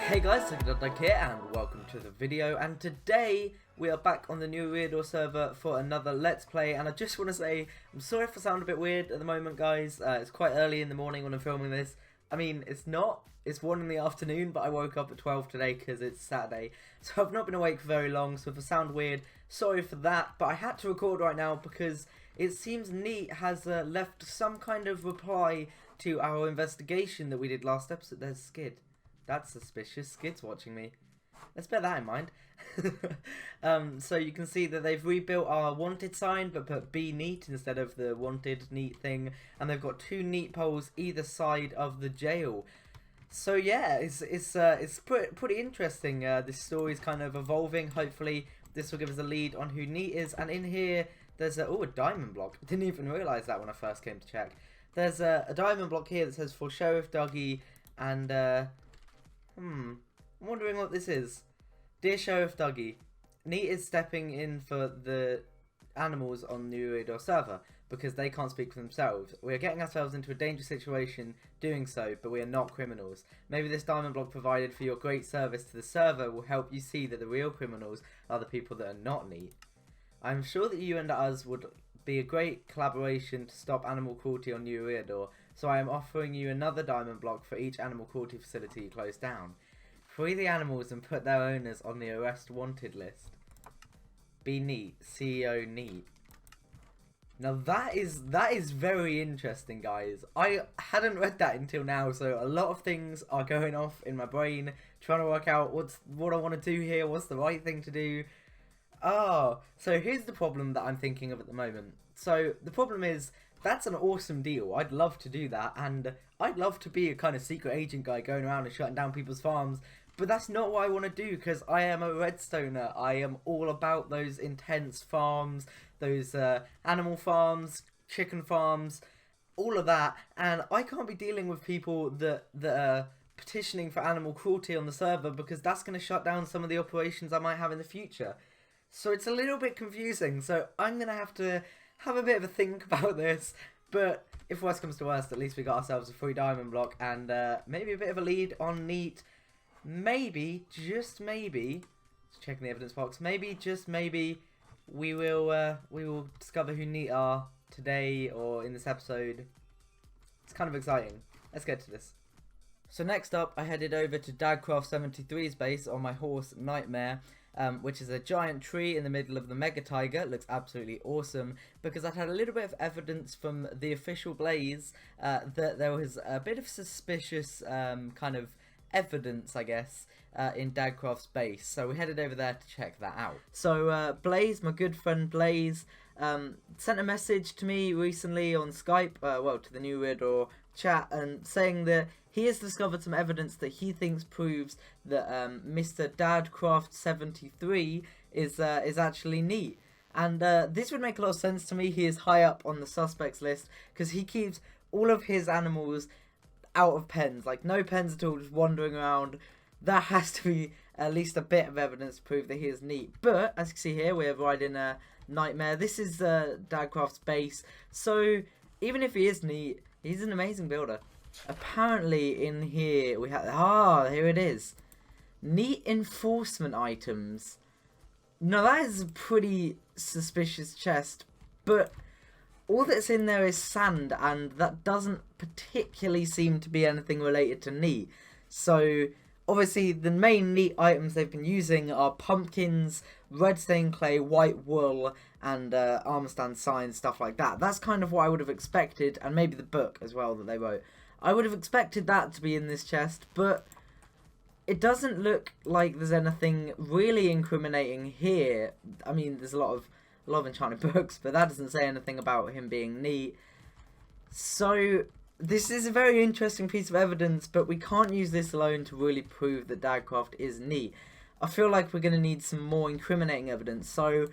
Hey guys, Dugiedugdug here and welcome to the video, and today we are back on the new Eriador server for another Let's Play. And I just want to say, I'm sorry if I sound a bit weird at the moment guys. It's quite early in the morning when I'm filming this. I mean, it's not, it's 1 in the afternoon, but I woke up at 12 today because it's Saturday. So I've not been awake for very long, so if I sound weird, sorry for that. But I had to record right now because it seems Neat has left some kind of reply to our investigation that we did last episode. There's Skid. That's suspicious. Skid's watching me. Let's bear that in mind. So you can see that they've rebuilt our wanted sign, but put Be Neat instead of the wanted neat thing. And they've got 2 neat poles either side of the jail. So yeah, it's pretty interesting. This story's kind of evolving. Hopefully this will give us a lead on who Neat is. And in here, there's a diamond block. Didn't even realise that when I first came to check. There's a diamond block here that says for Sheriff Dougie and I'm wondering what this is. Dear Sheriff Dougie, Neat is stepping in for the animals on the Eriador server because they can't speak for themselves. We are getting ourselves into a dangerous situation doing so, but we are not criminals. Maybe this diamond block provided for your great service to the server will help you see that the real criminals are the people that are not Neat. I am sure that you and us would be a great collaboration to stop animal cruelty on New Eriador, so I am offering you another diamond block for each animal cruelty facility you close down. Free the animals and put their owners on the arrest wanted list. Be Neat, CEO Neat. Now that is very interesting, guys. I hadn't read that until now, so a lot of things are going off in my brain, trying to work out what I want to do here, what's the right thing to do. So here's the problem that I'm thinking of at the moment. So the problem is, that's an awesome deal. I'd love to do that, and I'd love to be a kind of secret agent guy going around and shutting down people's farms. But that's not what I want to do, because I am a redstoner. I am all about those intense farms, those animal farms, chicken farms, all of that. And I can't be dealing with people that are petitioning for animal cruelty on the server, because that's going to shut down some of the operations I might have in the future. So it's a little bit confusing. So I'm going to have a bit of a think about this. But if worst comes to worst, at least we got ourselves a free diamond block and maybe a bit of a lead on Neat. Maybe, just maybe, let's check in the evidence box, maybe, just maybe, we will discover who Neat are today or in this episode. It's kind of exciting. Let's get to this. So next up, I headed over to Dagcraft73's base on my horse Nightmare, which is a giant tree in the middle of the Mega Tiger. It looks absolutely awesome because I'd had a little bit of evidence from the official Blaze that there was a bit of suspicious kind of evidence, I guess, in Dagcraft's base. So we headed over there to check that out. So Blaze, my good friend Blaze, sent a message to me recently on Skype, well, to the new Eriador chat, and saying that he has discovered some evidence that he thinks proves that Mr. Dadcraft73 is actually Neat. And this would make a lot of sense to me. He is high up on the suspects list because he keeps all of his animals out of pens, like no pens at all, just wandering around. That has to be at least a bit of evidence to prove that he is Neat. But as you can see here, we're riding a Nightmare. This is Dagcraft's base, so even if he is Neat, he's an amazing builder. Apparently in here we have, here it is, Neat enforcement items. Now that is a pretty suspicious chest, but all that's in there is sand, and that doesn't particularly seem to be anything related to Neat. So obviously the main Neat items they've been using are pumpkins, red stained clay, white wool, and armor stand signs, stuff like that. That's kind of what I would have expected, and maybe the book as well that they wrote. I would have expected that to be in this chest, but it doesn't look like there's anything really incriminating here. I mean, there's a lot of enchanted books, but that doesn't say anything about him being Neat. So this is a very interesting piece of evidence, but we can't use this alone to really prove that Dagcraft is Neat. I feel like we're going to need some more incriminating evidence. So,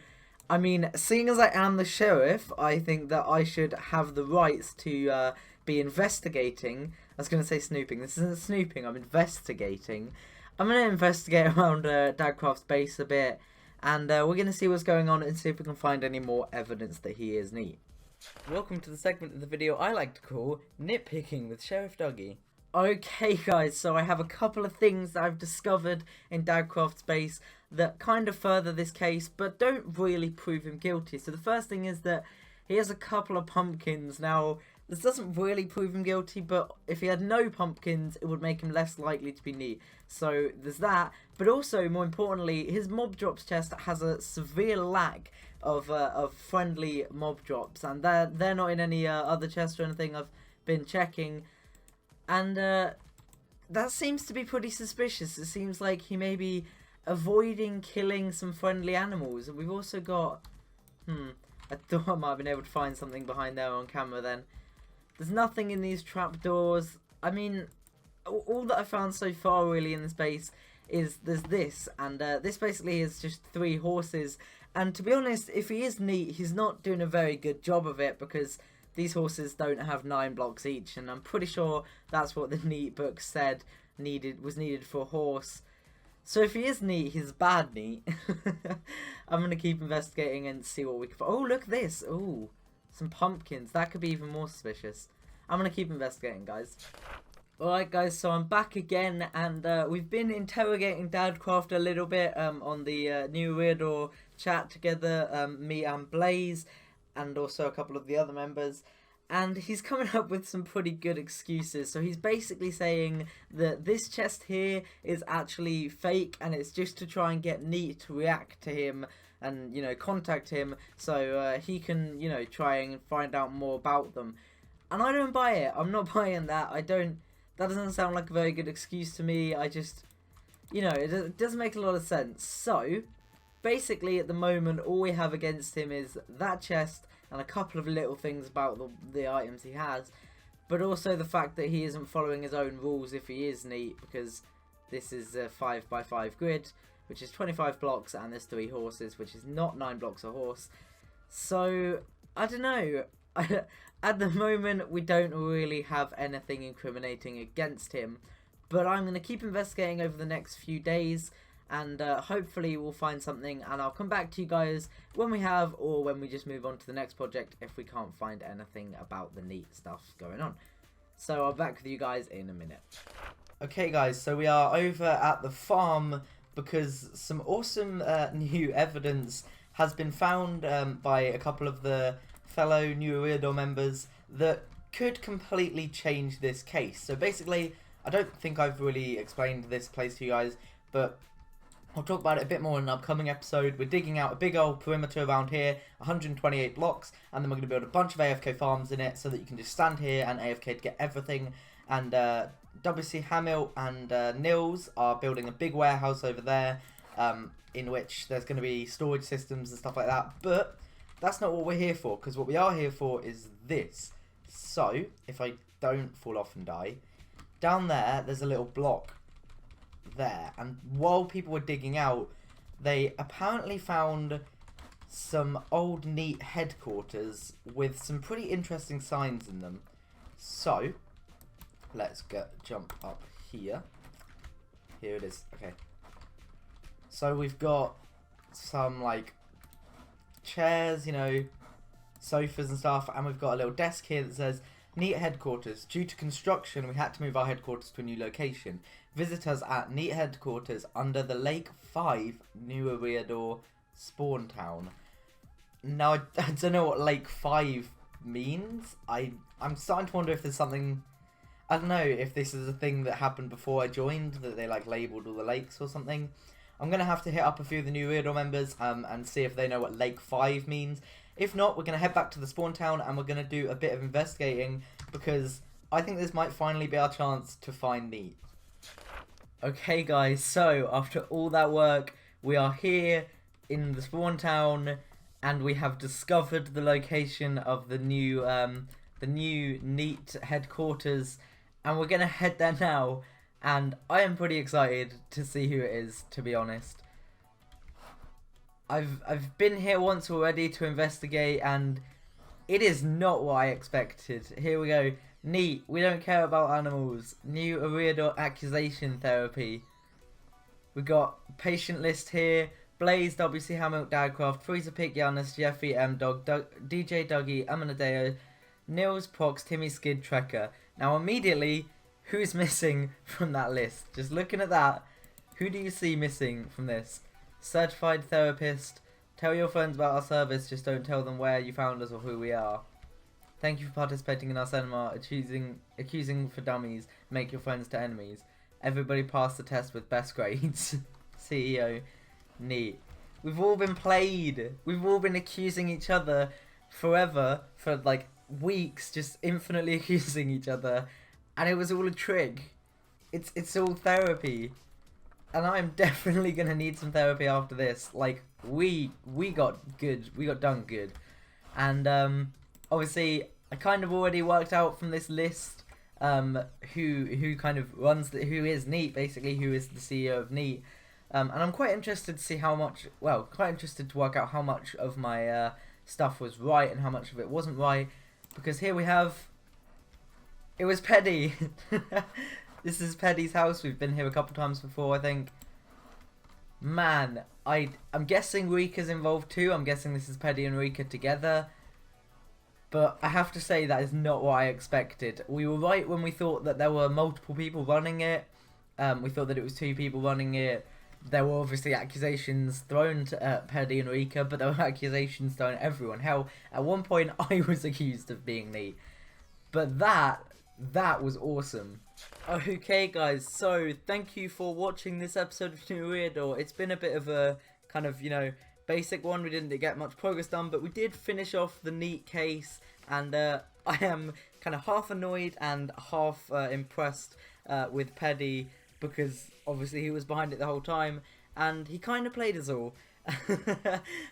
I mean, seeing as I am the sheriff, I think that I should have the rights to be investigating. I was going to say snooping. This isn't snooping, I'm investigating. I'm going to investigate around Dagcraft's base a bit, and we're going to see what's going on and see if we can find any more evidence that he is Neat. Welcome to the segment of the video I like to call Nitpicking with Sheriff Dougie. Okay guys, so I have a couple of things that I've discovered in Dagcraft's base that kind of further this case, but don't really prove him guilty. So the first thing is that he has a couple of pumpkins. Now, this doesn't really prove him guilty, but if he had no pumpkins, it would make him less likely to be neat. So there's that, but also, more importantly, his mob drops chest has a severe lack of friendly mob drops, and they're not in any other chests or anything I've been checking. And that seems to be pretty suspicious. It seems like he may be avoiding killing some friendly animals. And we've also got... I thought I might have been able to find something behind there on camera then. There's nothing in these trapdoors. I mean, all that I found so far really in this base is there's this. And this basically is just 3 horses. And to be honest, if he is neat, he's not doing a very good job of it, because these horses don't have 9 blocks each, and I'm pretty sure that's what the neat book said was needed for a horse. So if he is neat, he's bad neat. I'm going to keep investigating and see what we can find. Oh, look at this. Oh, some pumpkins. That could be even more suspicious. I'm going to keep investigating, guys. Alright guys, so I'm back again, and we've been interrogating Dadcraft a little bit on the new Eriador chat together, me and Blaze, and also a couple of the other members, and he's coming up with some pretty good excuses. So he's basically saying that this chest here is actually fake, and it's just to try and get Neat to react to him and, you know, contact him, so he can, you know, try and find out more about them. And I don't buy it. I'm not buying that. That doesn't sound like a very good excuse to me. I just, you know, it doesn't make a lot of sense. So basically, at the moment, all we have against him is that chest and a couple of little things about the items he has, but also the fact that he isn't following his own rules if he is neat, because this is a 5x5 grid, which is 25 blocks, and there's 3 horses, which is not 9 blocks a horse. So, I don't know. At the moment, we don't really have anything incriminating against him, but I'm going to keep investigating over the next few days, and hopefully we'll find something, and I'll come back to you guys when we have, or when we just move on to the next project if we can't find anything about the neat stuff going on. So I'll be back with you guys in a minute. Okay guys, so we are over at the farm because some awesome new evidence has been found by a couple of the fellow new Eriador members that could completely change this case. So basically, I don't think I've really explained this place to you guys, but I'll talk about it a bit more in an upcoming episode. We're digging out a big old perimeter around here, 128 blocks, and then we're going to build a bunch of AFK farms in it so that you can just stand here and AFK to get everything. And WC Hamill and Nils are building a big warehouse over there, in which there's going to be storage systems and stuff like that. But that's not what we're here for, because what we are here for is this. So, if I don't fall off and die, down there's a little block there, and while people were digging out, they apparently found some old neat headquarters with some pretty interesting signs in them. So let's jump up here. Here it is. Okay, so we've got some like chairs, you know, sofas and stuff, and we've got a little desk here that says Neat Headquarters. Due to construction, we had to move our headquarters to a new location. Visit us at Neat Headquarters under the Lake 5 New Eriador spawn town. Now, I don't know what Lake 5 means. I'm starting to wonder if there's something... I don't know if this is a thing that happened before I joined, that they like labelled all the lakes or something. I'm going to have to hit up a few of the new Eriador members and see if they know what Lake 5 means. If not, we're going to head back to the spawn town and we're going to do a bit of investigating, because I think this might finally be our chance to find Neat. Okay guys, so after all that work, we are here in the spawn town and we have discovered the location of the new Neat headquarters, and we're going to head there now, and I am pretty excited to see who it is, to be honest. I've been here once already to investigate, and it is not what I expected. Here we go. Neat, we don't care about animals. New Eriador accusation therapy. We got patient list here. Blaze, WC Hamill, Dagcraft, Freezer Pig, Giannis, Jeffrey, M-Dog, DJ Dougie, Amanadeo, Nils, Prox, Timmy, Skid, Trekker. Now immediately, who's missing from that list? Just looking at that, who do you see missing from this? Certified therapist. Tell your friends about our service, just don't tell them where you found us or who we are. Thank you for participating in our seminar, accusing for dummies, make your friends to enemies. Everybody passed the test with best grades. CEO, neat. We've all been played. We've all been accusing each other forever, for like weeks, just infinitely accusing each other. And it was all a trick. It's all therapy. And I'm definitely going to need some therapy after this. Like, we got good. We got done good. And obviously, I kind of already worked out from this list who kind of runs, who is Neat, basically, who is the CEO of Neat. And I'm quite interested to see how much, well, quite interested to work out how much of my stuff was right and how much of it wasn't right. Because here we have, it was Peddy. This is Peddy's house. We've been here a couple times before, I think. Man, I'm guessing Rika's involved too. I'm guessing this is Peddy and Rika together. But I have to say that is not what I expected. We were right when we thought that there were multiple people running it. We thought that it was 2 people running it. There were obviously accusations thrown at Peddy and Rika, but there were accusations thrown at everyone. Hell, at one point I was accused of being Neat. But that was awesome. Okay guys, so thank you for watching this episode of New Eriador. It's been a bit of a kind of, you know, basic one. We didn't get much progress done, but we did finish off the Neat case, and I am kind of half annoyed and half impressed with Peddy, because obviously he was behind it the whole time, and he kind of played us all.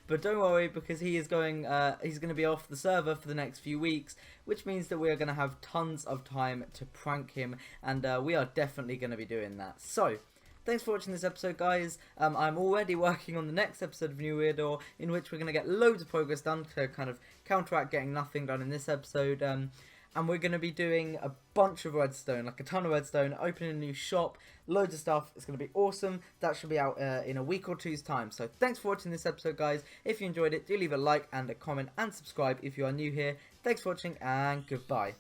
But don't worry, because he is going he's going to be off the server for the next few weeks, which means that we are going to have tons of time to prank him, and we are definitely going to be doing that. So thanks for watching this episode, guys. I'm already working on the next episode of New Eriador, in which we're going to get loads of progress done to kind of counteract getting nothing done in this episode. And we're going to be doing a bunch of redstone, like a ton of redstone, opening a new shop, loads of stuff. It's going to be awesome. That should be out in a week or two's time. So thanks for watching this episode, guys. If you enjoyed it, do leave a like and a comment and subscribe if you are new here. Thanks for watching, and goodbye.